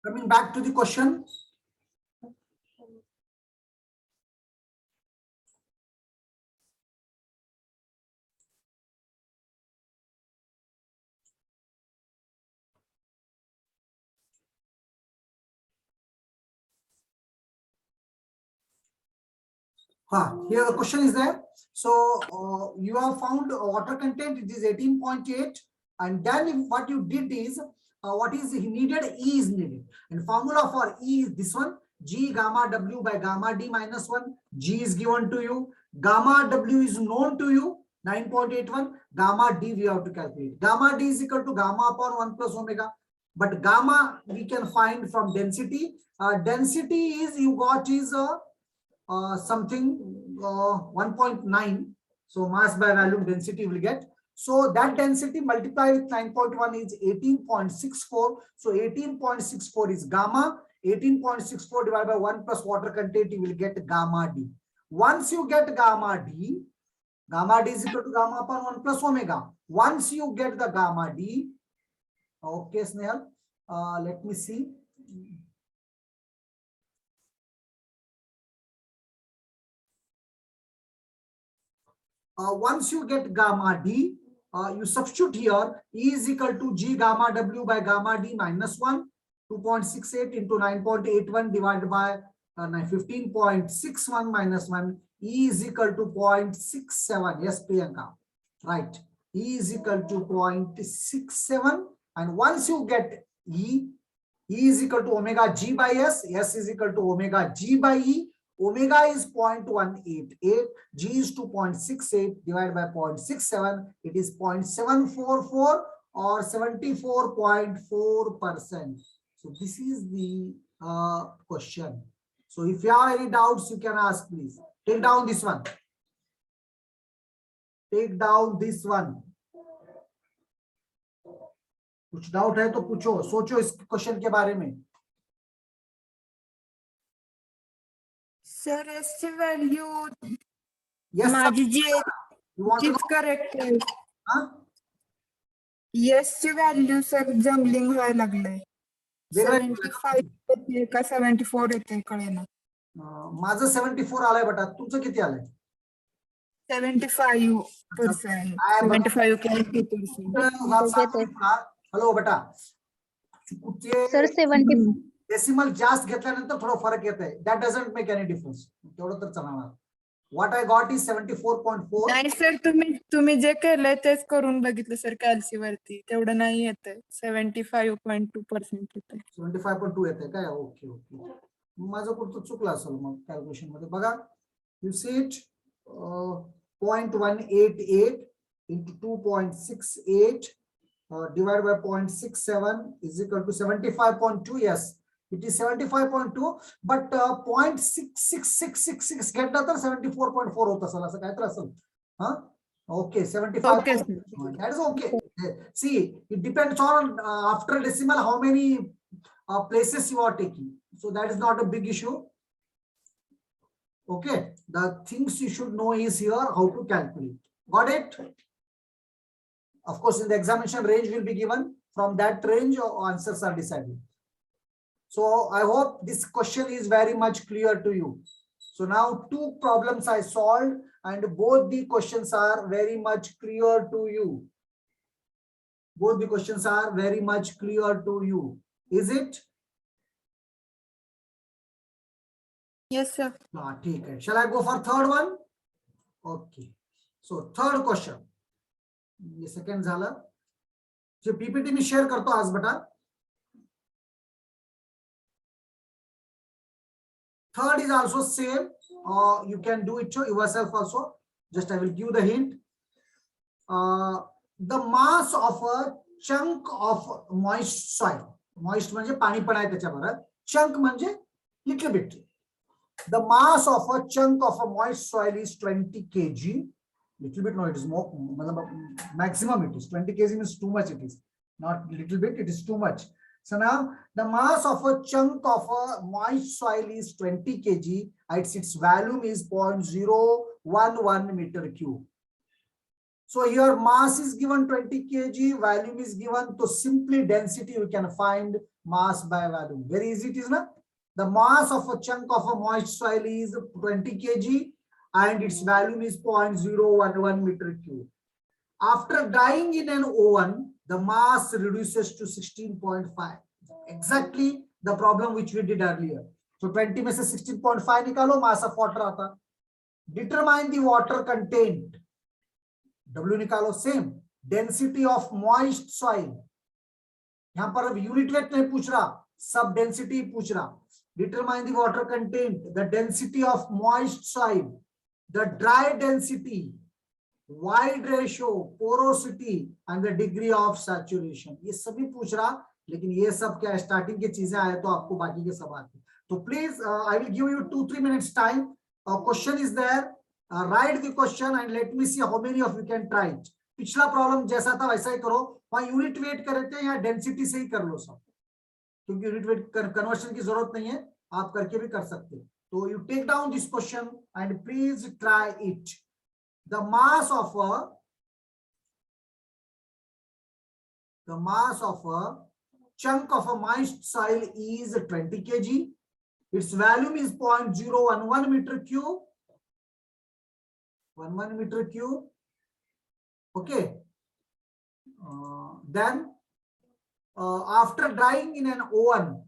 Coming back to the question. Here the question is there. So you have found water content, it is 18.8, and then what you did is what is needed, E is needed, and formula for E is this one, G gamma W by gamma D minus 1. G is given to you, gamma W is known to you, 9.81, gamma D we have to calculate. Gamma D is equal to gamma upon 1 plus omega, but gamma we can find from density. Density is you got is something 1.9. So mass by volume density will get. So that density multiplied with 9.1 is 18.64. So 18.64 is gamma. 18.64 divided by 1 plus water content, you will get gamma D. Once you get gamma D is equal to gamma upon 1 plus omega. Once you get the gamma D, okay, Snehal, let me see. Once you get gamma D, you substitute here, E is equal to G gamma W by gamma D minus 1, 2.68 into 9.81 divided by 15.61 minus 1. E is equal to 0.67. Yes, Priyanka. Right. E is equal to 0.67. And once you get E is equal to omega G by S. S is equal to omega G by E. Omega is 0.188, G is 2.68 divided by 0.67, it is 0.744 or 74.4%. So this is the question. So if you have any doubts, you can ask, please. Take down this one. Take down this one. कुछ doubt है तो पूछो, सोचो इस question के बारे में. Sir, S value. Yes, माझी जी you correct है. Yes, value sir jumbling व्हायला लागलंय. 75 येते का 74 येते कळेना. माझं 74 आलाय बेटा, तुमचं किती आलंय? 75%. 75%. हॅलो बेटा, सर 70 डेसिमल जास्त घेतल्यानंतर थोडा फरक येत आहे. That doesn't make any difference. तेवढं तर चालणार. What I got is 74.4. नाही सर, तुम्ही जे केलंय तेच करून बघितलं सर कॅल्सी वरती, तेवढं नाही येत. 75.2% येते. 75.2 येते काय? ओके ओके, माझं कुठं चुकलं असेल मग कॅल्क्युलेशन मध्ये. बघा, you see it 0.188 into 2.68 divided by 0.67 is equal to 75.2. Yes, it is 75.2, but 0.66666 घेतला तर 74.4 होत असेल, असं काय तर असेल. Okay, 75. Okay, that is okay. See, it depends on after decimal how many places you are taking. So that is not a big issue. Okay, the things you should know is here how to calculate. Got it? Of course, in the examination range will be given. From that range, answers are decided. So I hope this question is very much clear to you. So now 2 problems I solved, and both the questions are very much clear to you. Both the questions are very much clear to you. Is it? Yes, sir. Okay. Shall I go for third one? Okay. So third question. ये second झालं. जे PPT मी share करतो आज बेटा. Third is also same. You can do it yourself also. Just I will give the hint. The mass of a chunk of moist soil. Moist म्हणजे पाणी पण आहे त्याच्यावर. Chunk म्हणजे little bit. The mass of a chunk of a moist soil is 20 kg. Little bit, no, it is more. Maximum it is 20 kg means too much. It is not little bit, it is too much. So now the mass of a chunk of a moist soil is 20 kg. Its volume is 0.011 meter cube. So here mass is given 20 kg, volume is given. So simply density we can find mass by volume. Very easy it is, na? The mass of a chunk of a moist soil is 20 kg and its volume is 0.011 meter cube. After drying in an oven, the mass reduces to 16.5. Exactly the problem which we did earlier. So 20 में से 16.5 निकालो, mass of water आता. Determine the water content. W निकालो, same. Density of moist soil. यहाँ पर अब unit weight नहीं पूछ रहा, sub density पूछ रहा. Determine the water content, the density of moist soil, the dry density, wide ratio, porosity and the degree of saturation. ये सभी पूछ रहा, लेकिन ये सब क्या स्टार्टिंग की चीजें आए तो आपको बाकी के सब आते. तो please I will give you 2-3 minutes time. Question is there. Write the question and let me see how many of you can try it. पिछला प्रॉब्लम जैसा था वैसा ही करो. वहां यूनिट वेट कर रहे थे, यहाँ डेंसिटी से ही कर लो सब, क्योंकि यूनिट वेट कन्वर्शन की जरूरत नहीं है, आप करके भी कर सकते हो. तो you take down this question and please try it. The mass of a chunk of a moist soil is 20 kg. Its volume is 0.011 meter cube. 11 meter cube. Okay. Then after drying in an oven,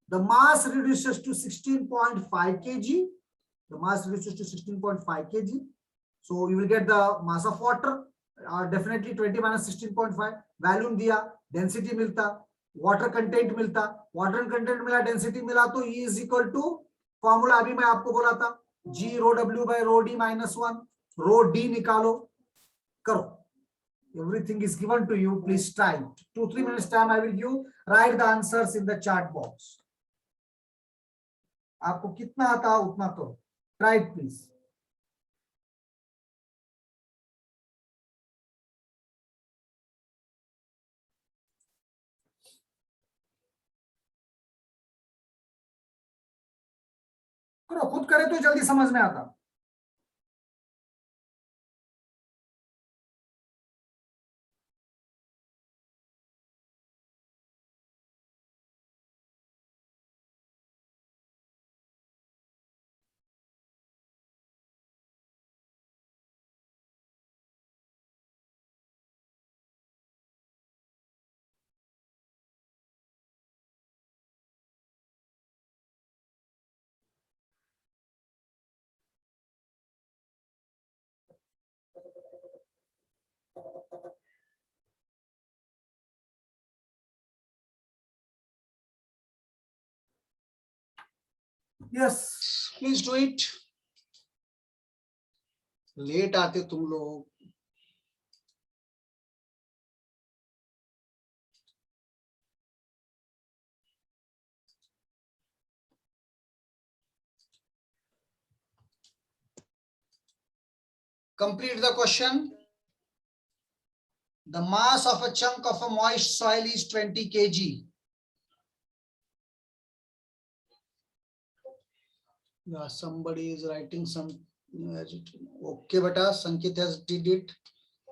the mass reduces to 16.5 kg. The mass reduces to 16.5 kg. So you will get the mass of water. Definitely 20 minus 16.5. Volume दिया, density मिलता, water content मिलता, water content मिला, density मिला, तो E is equal to formula अभी मैं आपको बोला था, G rho W by rho D minus 1. Rho D निकालो, करो. Everything is given to you. Please try it. 2-3 minutes time I will give. Write the answers in the chat box. आपको कितना आता है उतना करो. Try it, please. करो, खुद करे तो जल्दी समझ में आता. Yes, please do it. Late आते तुम लोग. Complete the question. The mass of a chunk of a moist soil is 20 kg. Yeah, somebody is writing some. Okay, beta. Sankit has did it.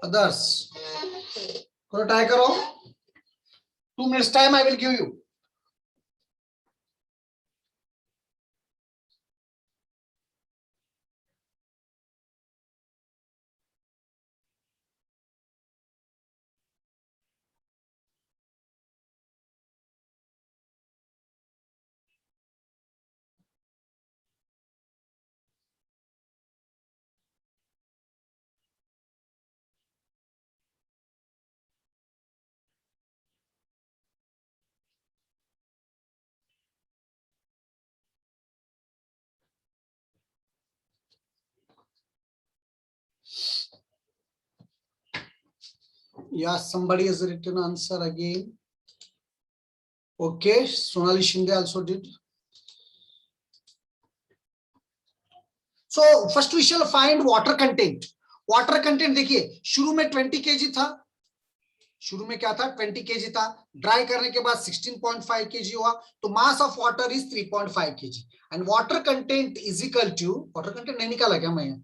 Others. करो, try करो. 2 minutes time I will give you. Yeah, somebody has written answer again. Okay, Sonali Shinde also did. So first we shall find water content. Water content देखिए, शुरू में 20 kg था. शुरू में क्या था? 20 kg था. ड्राई करने के बाद 16.5 kg हुआ. तो mass of water is 3.5 kg. And water content is equal to, water content नहीं निकाला क्या मैं?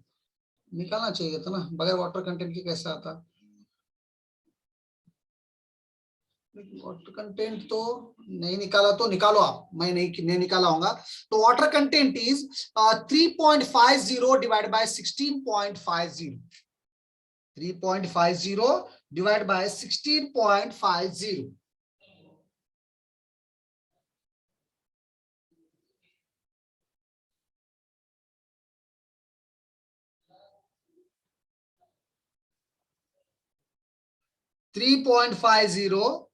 निकालना चाहिए था ना, बगैर वाटर कंटेंट के कैसे आता। वाटर कंटेंट तो नहीं निकाला तो निकालो आप, मैं नहीं निकाला होगा। तो water content is 3.50 divide by 16.50, 3.50 divide by 16.50। Three 3.50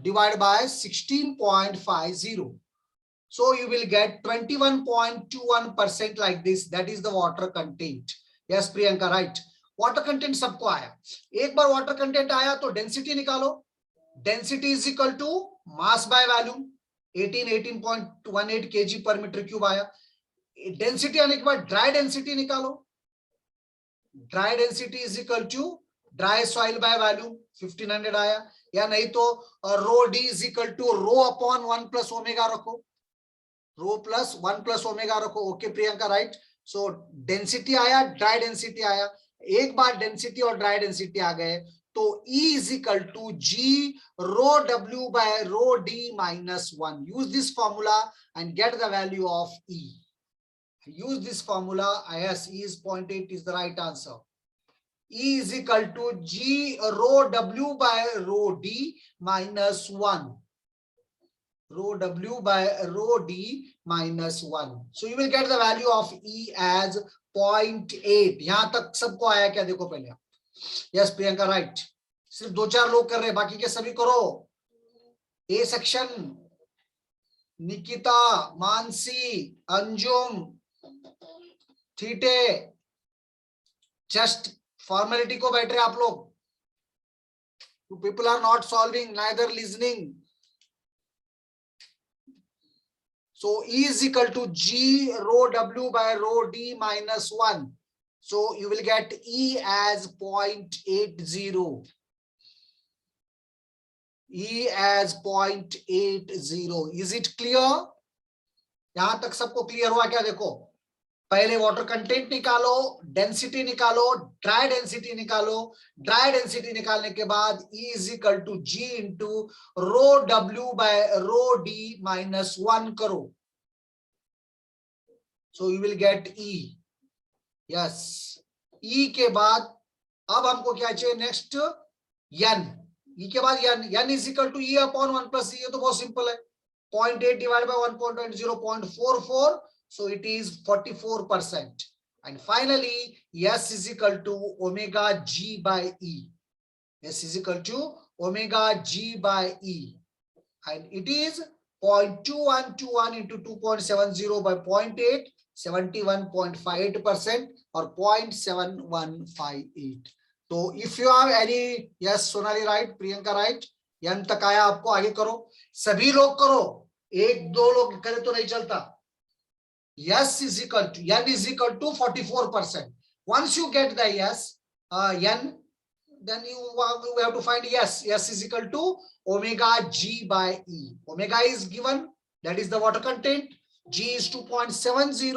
divided by 16.50. So you will get 21.21% like this. That is the water content. Yes, Priyanka, right. Water content सबको आया। एक बार water content आया तो density निकालो। Density is equal to mass by volume, 18.18 kg per meter cube आया। Density आने के बाद dry density निकालो। Dry density is equal to dry soil by volume, 1500 आया। या नहीं तो rho D is equal to rho upon 1 plus omega रखो, रो प्लस 1 प्लस ओमेगा रखो। Okay Priyanka, right. So density आया, ड्राई डेंसिटी आया। एक बार डेंसिटी और ड्राई डेंसिटी आ गए तो E is equal to G rho W by rho D minus 1। Use this formula and get the value of E। use this formula. Yes, E is 0.8 is the right answer. E is equal to G rho W by rho D minus 1. Rho W by rho D minus 1. So you will get the value of E as 0.8. यहां तक सबको आया क्या, देखो पहले। Yes Priyanka, right. सिर्फ 2-4 लोग कर रहे, बाकी के सभी करो। ए सेक्शन, निकिता, मानसी, अंजुम, ठीटे, जस्ट फॉर्मेलिटी को बैठ रहे आप लोग। People are not solving, neither listening. So E is equal to G rho W by rho D minus 1. So you will get E as 0.80. E as 0.80. Is it clear? यहां तक सबको clear हुआ क्या? देखो पहले वाटर कंटेंट निकालो, density निकालो, dry density निकालो। ड्राई डेंसिटी निकालने के बाद E is equal to G into rho W by rho D minus 1 करो। So you will get E। Yes, E के बाद अब हमको क्या चाहिए नेक्स्ट? N। E के बाद N is equal to E upon 1 plus E। ये तो बहुत सिंपल है। 0.8 divide by 1.20, 0.44. So it is 44%. And finally, S is equal to omega G by E. S is equal to omega G by E. And it is 0.2121 into 2.70 by 0.8, 71.58% or 0.7158. So if you have any, yes, Sonali, right, Priyanka, right, yan तक आया आपको, आगे करो। सभी लोग करो, एक दो लोग करे तो नहीं चलता। S is equal to N is equal to 44%. Once you get the S, N, then you have to find S. S is equal to omega G by E. Omega is given, that is the water content. G is 2.70.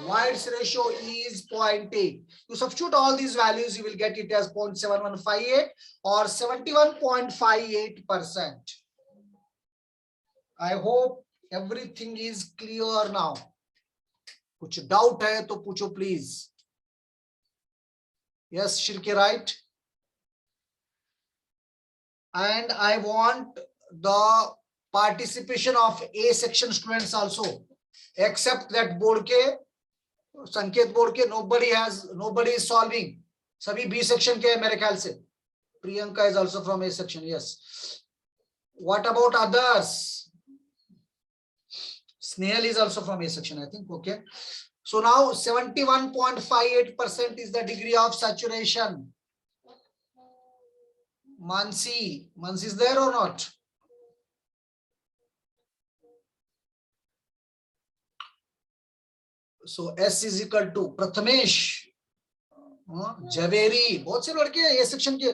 White's ratio E is 0.8. You substitute all these values, you will get it as 0.7158 or 71.58%. I hope everything is clear now. कुछ doubt है तो पूछो please. Yes Shilke, right. And I want the participation of A section students also, except that Borde के, संकेत बोर्ड के nobody is solving. सभी B section के हैं मेरे ख्याल से। Priyanka is also from A section. Yes, what about others? Snehal is also from A section, I think. Okay. So now 71.58% is the degree of saturation. Mansi is there or not? So S is equal to Prathamesh, Javeri, बहुत से लड़के A section के।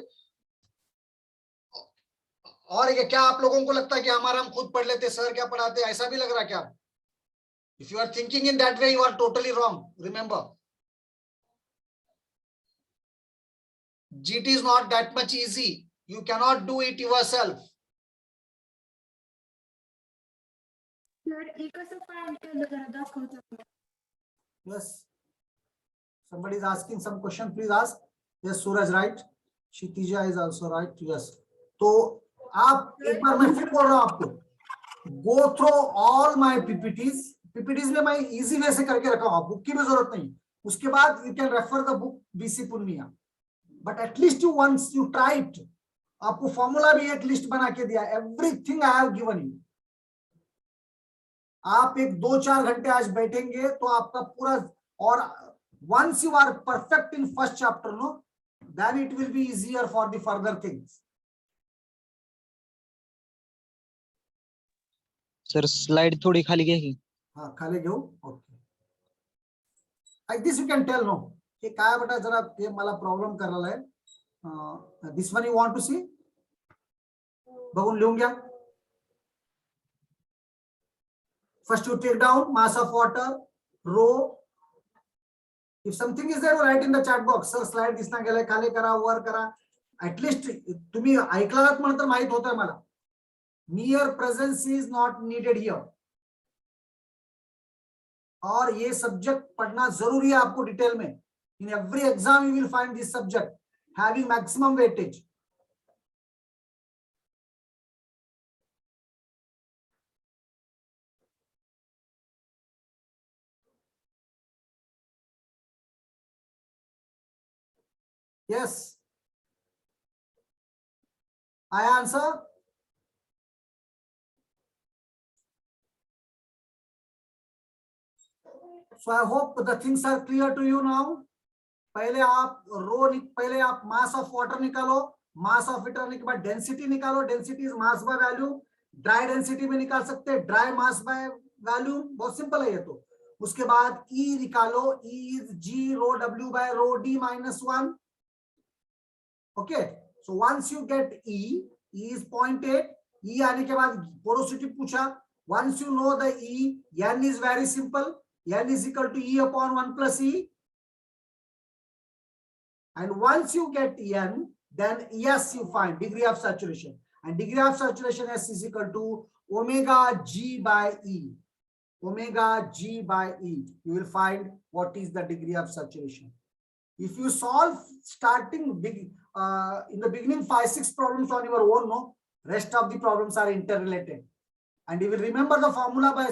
और ये क्या आप लोगों को लगता है कि हमारा हम खुद पढ़ लेते, सर क्या पढ़ाते, ऐसा भी लग रहा है क्या? If you are thinking in that way, you are totally wrong. Remember, GT is not that much easy. You cannot do it yourself. Yes. Somebody is asking some question. Please ask. Yes, Suraj, right? Kshitija is also right. Yes. तो आप एक बार मैं फिर बोल रहा हूँ आपको, go through all my PPTs. PPTs में मैं easy way से करके रखा हूँ, बुक की भी जरूरत नहीं. उसके बाद you can refer the book BC Punniya. But at least you once you try it. आपको फॉर्मूला भी एक लिस्ट बना के दिया. Everything I have given you. आप एक 2-4 घंटे आज बैठेंगे तो आपका पूरा, और once you are perfect in first chapter, no, then it will be easier for the further things. Sir slide थोड़ी खाली घ्या की. हाँ खाली घेऊ. Okay. Like this you can tell, no, कि काय बेटा जरा हे मला प्रॉब्लेम करायला आहे. This one you want to see? बघून लिहून घ्या. First you take down mass of water, rho. If something is there, write in the chat box. Sir, slide दिसना गेलाय, खाली करा, वर करा. At least तुम्ही ऐकलात म्हणून तर माहित होतंय मला. Mere presence is not needed here. और ये सब्जेक्ट पढ़ना जरूरी है आपको डिटेल में. In every exam you will find this subject having maximum weightage. Yes. I answer. So I hope the things are clear to you now. पहले आप पहले आप mass of water निकालो, mass of water के बाद density निकालो. Density is mass by volume. Dry density में निकाल सकते हैं, dry mass by volume. बहुत सिंपल है ये तो. उसके बाद E निकालो. E is G rho W by rho D minus 1. Okay. So once you get E is 0.8. E आने के बाद porosity पूछा. Once you know the E, N is very simple. N is equal to E upon 1 plus E. And once you get N, then S you find degree of saturation. And degree of saturation S is equal to omega G by E. Omega G by E. You will find what is the degree of saturation. If you solve starting big in the beginning 5-6 problems on your own, no, rest of the problems are interrelated. And you will remember the formula by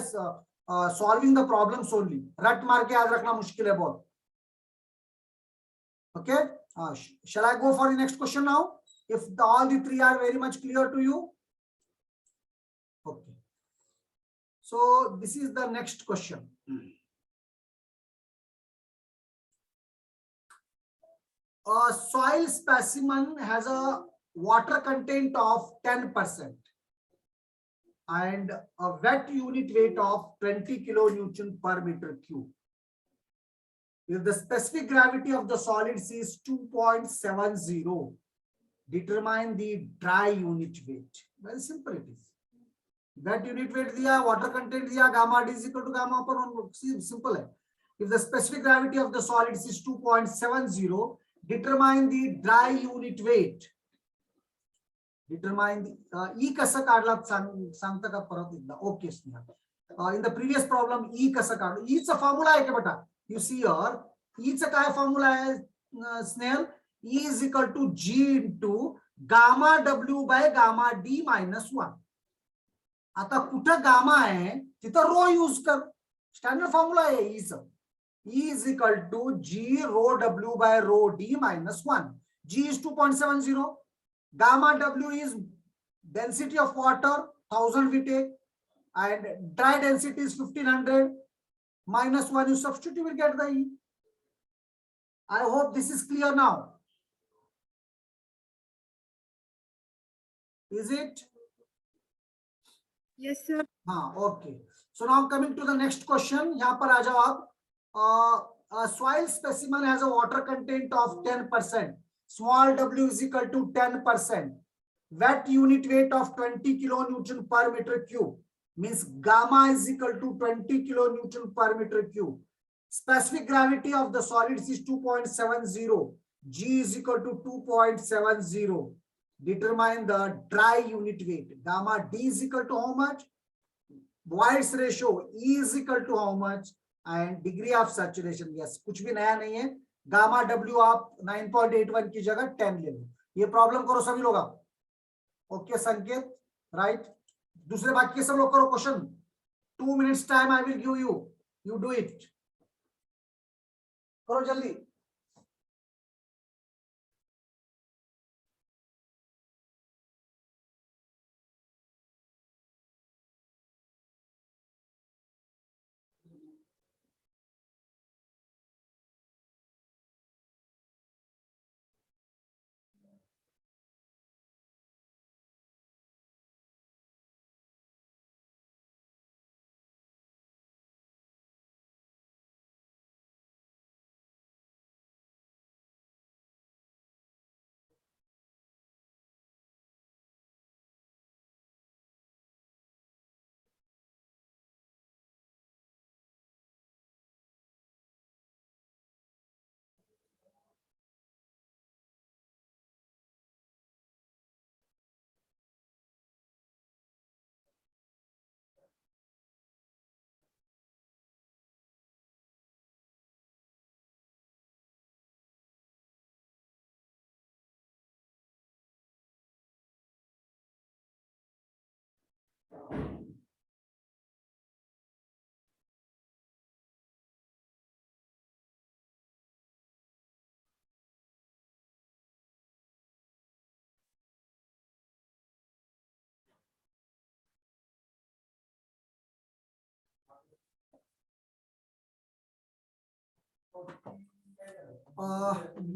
solving the problems only. रट मार के याद रखना मुश्किल है बहुत. Okay. Shall I go for the next question now? If all the three are very much clear to you. Okay. So this is the next question. A soil specimen has a water content of 10% and a wet unit weight of 20 kilonewton per meter cube. If the specific gravity of the solids is 2.70, determine the dry unit weight. Very simple it is. Wet unit weight दिया, water content दिया, gamma D is equal to gamma upon 1. Simple है. If the specific gravity of the solids is 2.70, determine the dry unit weight. Determine the E कसं काढलात सांगता का परत एकदा. Okay Snehal. In the previous problem E कसं काढलं. E चा formula आहे का बेटा? You see here, E चा काय फॉर्म्युला आहे Snehal? E is equal to G into gamma W by gamma D minus 1. आता कुठं गामा आहे तिथं रो यूज कर. स्टँडर्ड फॉर्म्युला आहे E चा. E is equal to G rho W by rho D minus 1. G is 2.70. Gamma W is density of water, 1000 we take, and dry density is 1500. Minus 1, you substitute, you will get the E. I hope this is clear now. Is it? Yes, sir. Okay. So now coming to the next question. यहाँ पर आ जाओ आप. A soil specimen has a water content of 10%. Small w is equal to 10%. Wet unit weight of 20 kilonewton per meter cube. Means gamma is equal to 20 kilonewton per meter cube. Specific gravity of the solids is 2.70. G is equal to 2.70. Determine the dry unit weight. Gamma D is equal to how much? Voids ratio E is equal to how much? And degree of saturation. Yes, कुछ भी नया नहीं है. Gamma W आप 9.81 की जगह 10 ले लो. ये प्रॉब्लम करो सभी लोग आप. ओके संकेत, राइट. दूसरे बाकी सब लोग करो question. 2 minutes time I will give you. You do it. करो जल्दी.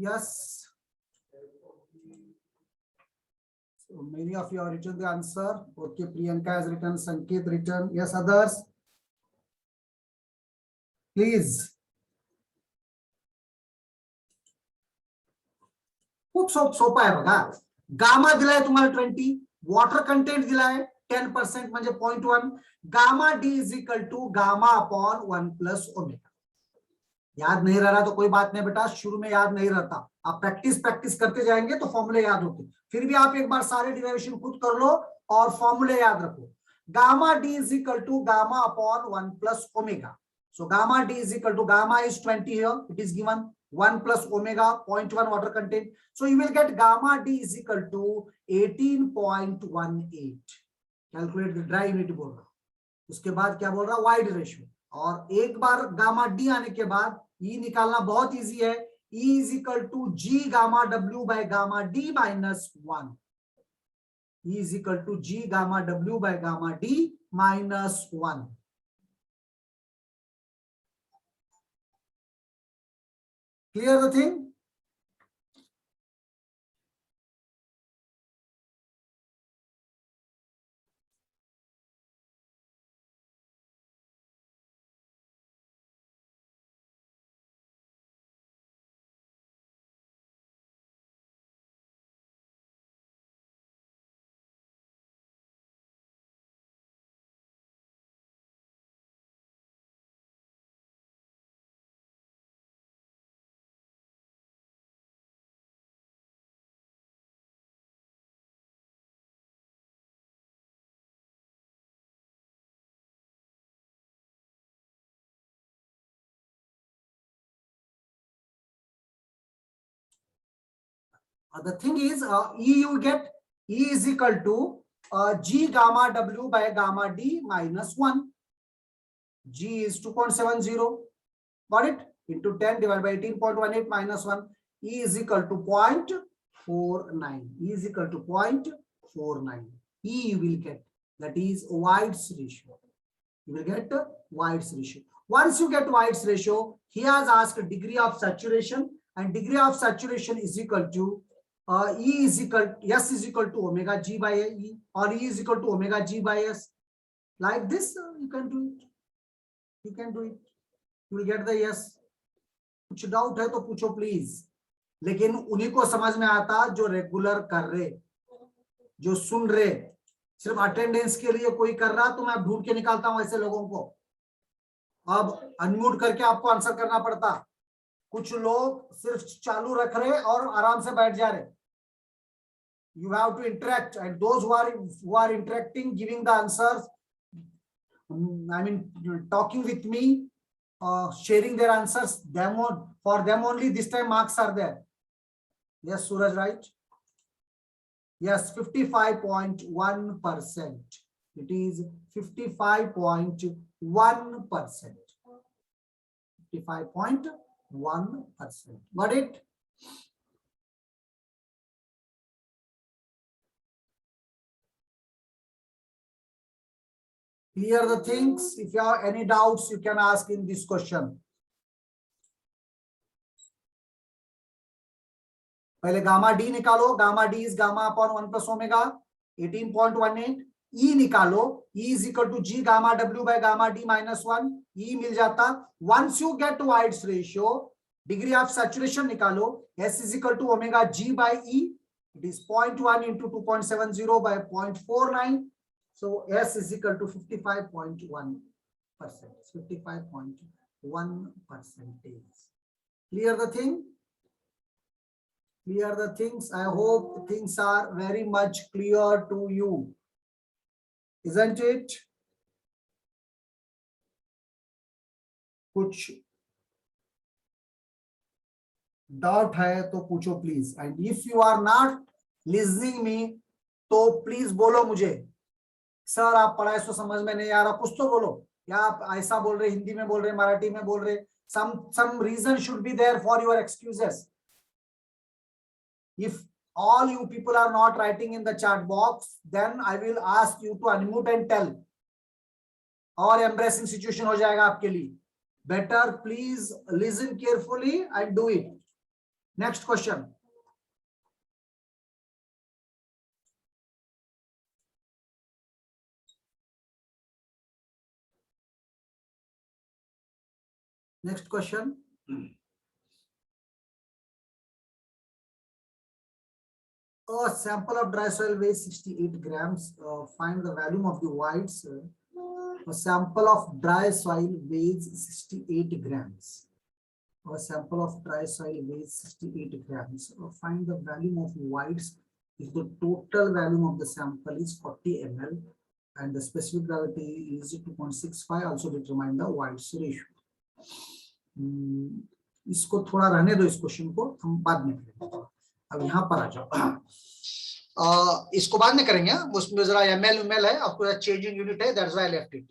Yes. So many of you have written the answer. Okay, Priyanka has written, Sanket written. Yes, others. Please. खूप सोपा आहे बघा. गामा दिलाय तुम्हाला 20, वॉटर कंटेंट दिलाय 10% म्हणजे 0.1. Gamma D is equal to gamma upon 1 plus omega. याद नहीं रह रहा तो कोई बात नहीं बेटा, शुरू में याद नहीं रहता, आप प्रैक्टिस करते जाएंगे तो फॉर्मूले याद होते. फिर भी आप एक बार सारे डिराइवेशन खुद कर लो और फॉर्मूले याद रखो. Gamma D is equal to gamma upon 1 plus omega. So gamma D is equal to, gamma is 20 here, it is given 1 plus omega 0.1 water content. So you will get gamma D is equal to 18.18. Calculate the dry unit बोल रहा. उसके बाद क्या बोल रहा, void ratio. और एक बार gamma D आने के बाद E निकालना बहुत इजी है. E is equal to G gamma W by gamma D minus 1. E is equal to G gamma W by gamma D minus 1. Clear the thing? The thing is, E you get, E is equal to G gamma W by gamma D minus 1. G is 2.70. Got it? Into 10 divided by 18.18 minus 1. E is equal to 0.49. E is equal to 0.49. E you will get. That is White's ratio. You will get White's ratio. Once you get White's ratio, he has asked degree of saturation, and degree of saturation is equal to E is equal, S is equal to omega G by E, or E is equal to omega G by S. Like this, you can do it. You can do it. You will get the yes. कुछ doubt है तो पूछो please. लेकिन उन्हीं को समझ में आता जो रेगुलर कर रहे, जो सुन रहे. सिर्फ अटेंडेंस के लिए कोई कर रहा तो मैं ढूंढ के निकालता हूं ऐसे लोगों को. अब अनम्यूट करके आपको आंसर करना पड़ता. कुछ लोग सिर्फ चालू रख रहे और आराम से बैठ जा रहे. You have to interact, and those who are interacting, giving the answers, I mean, talking with me, sharing their answers, for them only this time marks are there. Yes, Suraj, right? Yes, 55.1%. It is 55.1%. 55.1%. Got it? Clear the things. If you have any doubts, you can ask in this question. पहले gamma d निकालो. Gamma D is gamma upon 1 plus omega 18.18. E निकालो. E is equal to G gamma डब्ल्यू by gamma d minus 1. E मिल जाता. Once you get voids ratio, degree of saturation निकालो. S is equal to omega G by e. It is 0.1 into 2.70 by 0.49. So S is equal to 55.1%. 55.1%. Clear the thing? Clear the things. I hope things are very much clear to you. Isn't it? कुछ doubt है तो पूछो please. And if you are not listening me, तो please बोलो मुझे. Sir आप पढ़ाए सो समझ में नहीं आ रहा, कुछ तो बोलो. या आप ऐसा बोल रहे, हिंदी में बोल रहे, मराठी में बोल रहे. some reason should be there for your excuses. If all you people are not writing in the chat box, then I will ask you to unmute and tell. और embarrassing situation हो जाएगा आपके लिए. Better please listen carefully and do it. Next question. Next question. A sample of dry soil weighs 68 grams. Find the volume of the whites. A sample of dry soil weighs 68 grams. A sample of dry soil weighs 68 grams. Find the volume of whites if the total volume of the sample is 40 ml and the specific gravity is 2.65. Also determine the whites ratio. इसको थोड़ा रहने दो. इस question को हम बाद में करेंगे. अब यहाँ पर आ जाओ. इसको बाद में करेंगे. उसमें जरा ml है, आपको चेंजिंग यूनिट है, that's why I left it.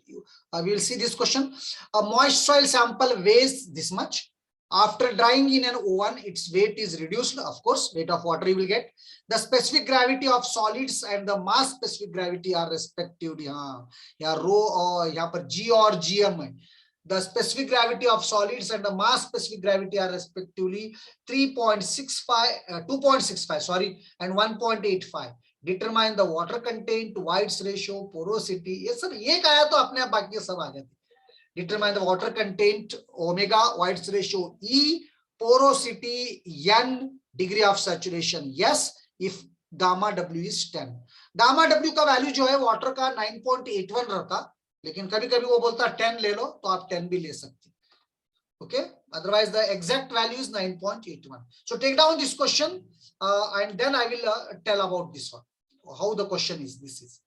We will see this question. A moist soil sample weighs this much. After drying in an oven, its weight is reduced. Of course, weight of water you will get. The specific gravity of solids and the mass specific gravity are respectively. हाँ, यहाँ rho और यहाँ पर g और gm है. The specific gravity of solids and the mass specific gravity are respectively 3.65, 2.65, sorry, and 1.85. Determine the water content, whites ratio, porosity. ये सब ये आया तो अपने आप बाकी सब आ जाते. Determine the water content, omega, whites ratio, E, porosity, N, degree of saturation. Yes, if gamma W is 10. Gamma W का वैल्यू जो है वाटर का 9.81 रहता, लेकिन कभी कभी वो बोलता 10 ले लो, तो आप 10 भी ले सकते. Okay, otherwise the exact value is 9.81. So take down this question and then I will tell about this one, how the question is. This is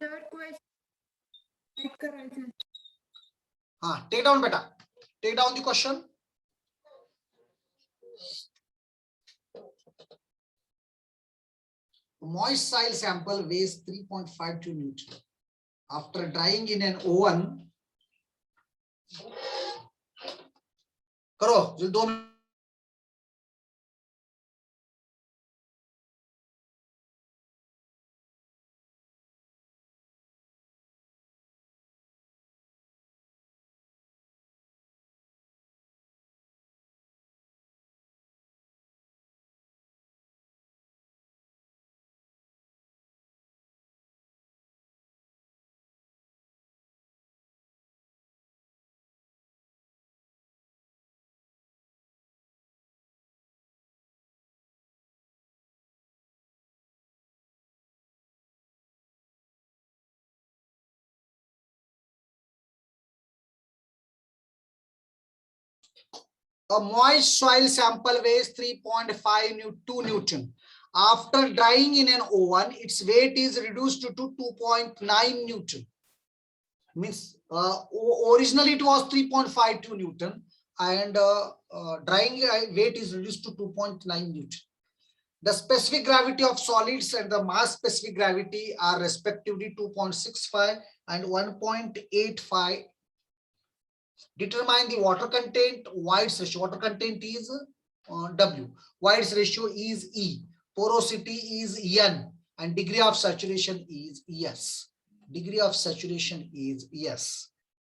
third question. हाँ, take down beta, take down the question. Moist soil sample weighs 3.52 Newton. After drying in an oven, करो जो 2 A moist soil sample weighs 3.52 Newton. After drying in an oven, its weight is reduced to 2.9 Newton. Means originally it was 3.52 Newton, and drying weight is reduced to 2.9 Newton. The specific gravity of solids and the mass specific gravity are respectively 2.65 and 1.85. Determine the water content. Void's ratio. Water content is W. Void's ratio is E. Porosity is N. And degree of saturation is S. Degree of saturation is S.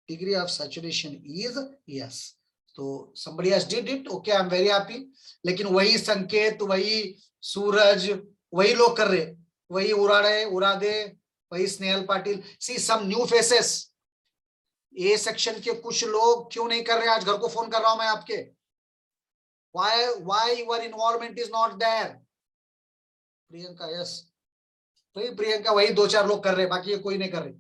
Degree of saturation is S. So somebody has did it. Okay, I'm very happy. लेकिन वही संकेत, वही सूरज, वही लोग कर रहे, वही उड़ा रहे, उड़ा दे, वही Snehal Patil. See some new faces. A section के कुछ लोग क्यों नहीं कर रहे? आज घर को फोन कर रहा हूं मैं आपके. Why your involvement is not there? Priyanka, yes. वही प्रियंका, वही दो चार लोग कर रहे, बाकी ये कोई नहीं कर रहे.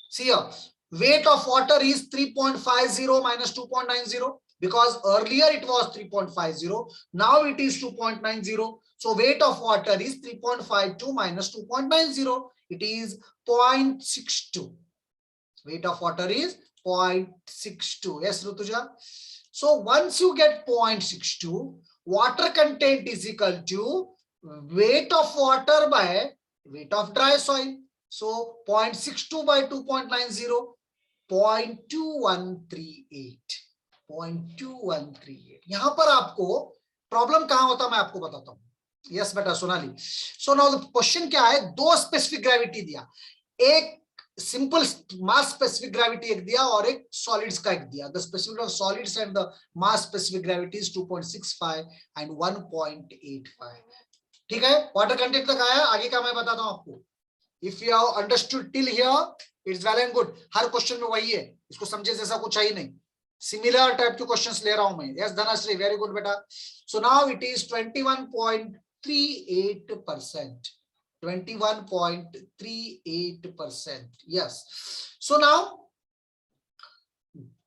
See here, weight of water is 3.50 minus 2.90 because earlier it was 3.50, now it is 2.90. So weight of water is 3.52 minus 2.90. It is 0.62. Weight of water is 0.62. Yes, Rutuja. So once you get 0.62, water content is equal to weight of water by weight of dry soil. So 0.62 by 2.90, 0.2138. 0.2138. यहां पर आपको problem कहां होता मैं आपको बताता हूं. Yes बेटा Sonali. So now the question क्या है? दो स्पेसिफिक ग्रेविटी दिया, एक सिंपल मास स्पेसिफिक ग्रेविटी एक दिया और एक सॉलिड्स का एक दिया. The specific of solids and the mass specific gravity is 2.65 and 1.85. ठीक है, वाटर कंटेंट तक आया, आगे का मैं बताता हूं आपको. If you have understood till here, it's well and good. Her question में वही है, इसको समझे जैसा कुछ है ही नहीं. सिमिलर टाइप के क्वेश्चंस ले रहा हूं मैं. यस धनश्री, वेरी गुड बेटा. So now it is 21.38%. 21.38%. Yes. So now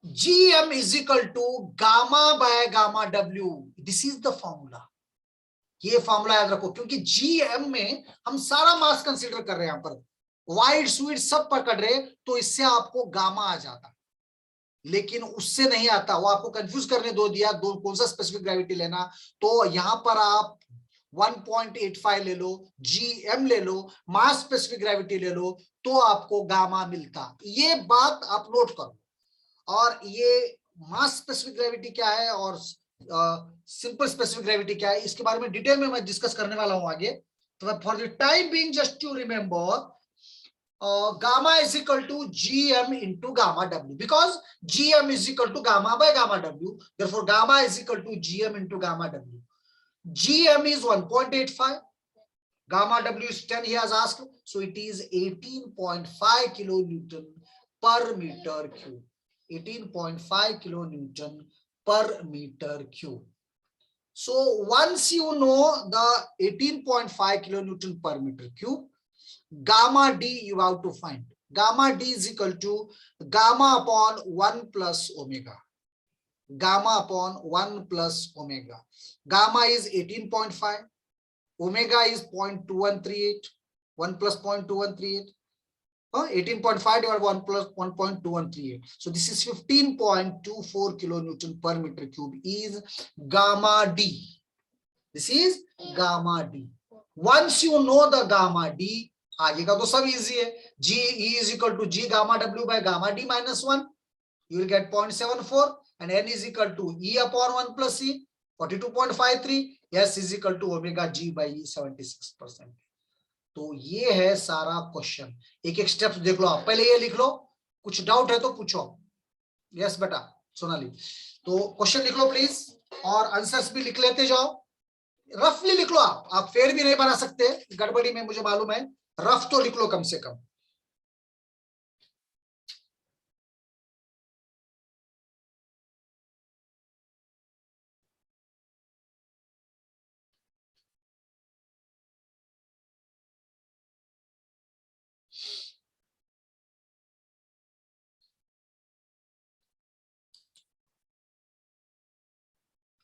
GM is equal to gamma by gamma W. This is the formula. ये फॉर्मूला याद रखो, क्योंकि GM में हम सारा मास कंसीडर कर रहे हैं. यहाँ पर वाइड स्वीट सब पकड़ रहे, तो इससे आपको गामा आ जाता, लेकिन उससे नहीं आता. वो आपको कंफ्यूज करने दो दिया, दो कौन सा स्पेसिफिक ग्रेविटी लेना. तो यहां पर आप 1.85 ले लो, GM ले लो, मास स्पेसिफिक ग्रेविटी ले लो, तो आपको गामा मिलता. ये बात आप नोट करो. और ये मास स्पेसिफिक ग्रेविटी क्या है और सिंपल स्पेसिफिक ग्रेविटी क्या है, इसके बारे में डिटेल में मैं डिस्कस करने वाला हूं आगे. तो for the time being just to remember, gamma is equal to GM into gamma W, because GM is equal to gamma by gamma W. Therefore, gamma is equal to GM into gamma W. GM is 1.85, gamma W is 10, he has asked, so it is 18.5 kilonewton per meter cube. 18.5 kilonewton per meter cube. So once you know the 18.5 kilonewton per meter cube, gamma D you have to find. Gamma D is equal to gamma upon 1 plus omega. Gamma upon 1 plus omega. Gamma is 18.5. Omega is 0.2138. 1 plus 0.2138. 18.5 divided by 1 plus 1.2138. So this is 15.24 kilonewton per meter cube is gamma D. This is gamma D. Once you know the gamma D, आगे का तो सब easy है. G E is equal to G gamma W by gamma D minus 1. You will get 0.74 and N is equal to E upon 1 plus E, 42.53. S is equal to omega G by E, 76%. तो ये है सारा question. एक एक steps देख लो आप. पहले ये लिख लो, कुछ डाउट है तो पूछो. यस बेटा सोनाली. तो क्वेश्चन लिख लो प्लीज, और आंसर्स भी लिख लेते जाओ. रफली लिख लो आप फेर भी नहीं बना सकते गड़बड़ी में, मुझे मालूम है. रफ तो लिख लो कम से कम.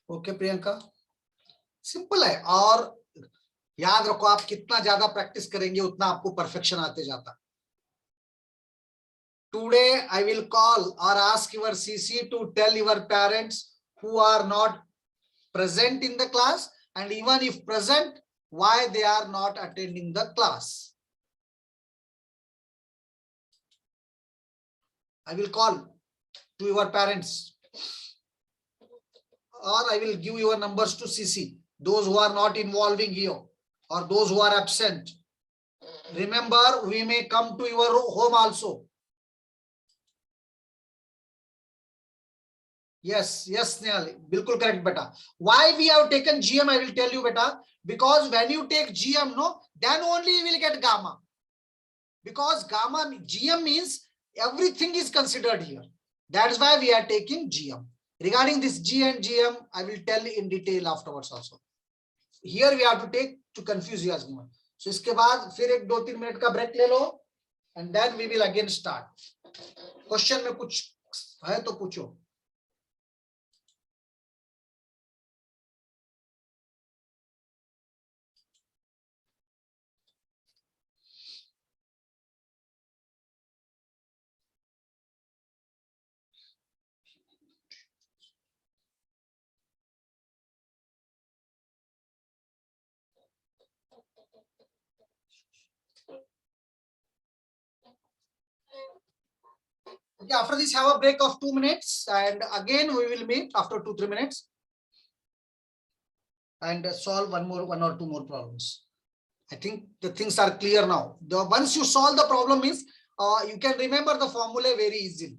ओके प्रियंका, सिंपल है। और याद रखो, आप कितना ज्यादा प्रैक्टिस करेंगे उतना आपको परफेक्शन आते जाता। Today I will call or ask your CC to tell your parents who are not present in the class, and even if present, why they are not attending the class. I will call to your parents, or I will give your numbers to CC, those who are not involving here or those who are absent. Remember, we may come to your home also. Yes, Snehal, bilkul correct, beta. Why we have taken GM, I will tell you, beta. Because when you take GM, no, then only you will get gamma. Because gamma, GM means everything is considered here. That's why we are taking GM. Regarding this G and GM, I will tell in detail afterwards also. Here we have to take to confuse you as more. So इसके बाद फिर एक 2-3 minute का break ले लो, and then we will again start. Question में कुछ है तो पूछो. Okay, after this, have a break of 2 minutes, and again we will meet after 2-3 minutes and solve one or two more problems. I think the things are clear now. Once you solve the problem means you can remember the formula very easily.